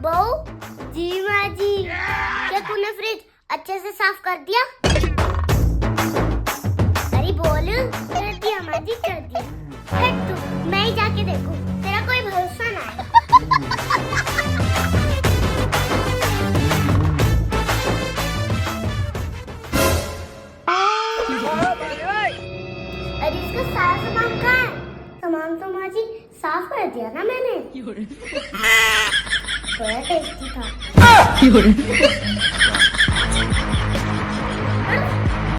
बहू जी माँ जी, क्या तूने फ्रिज अच्छे से साफ कर दिया? अरे बोल। कर दिया माँ जी, कर दिया। हट तू, मैं ही जाके देखूं, तेरा कोई भरोसा ना है। अरे इसका सारा सामान कहाँ है? सामान तो माँ जी साफ कर दिया ना मैंने। बड़ा टेस्टी था।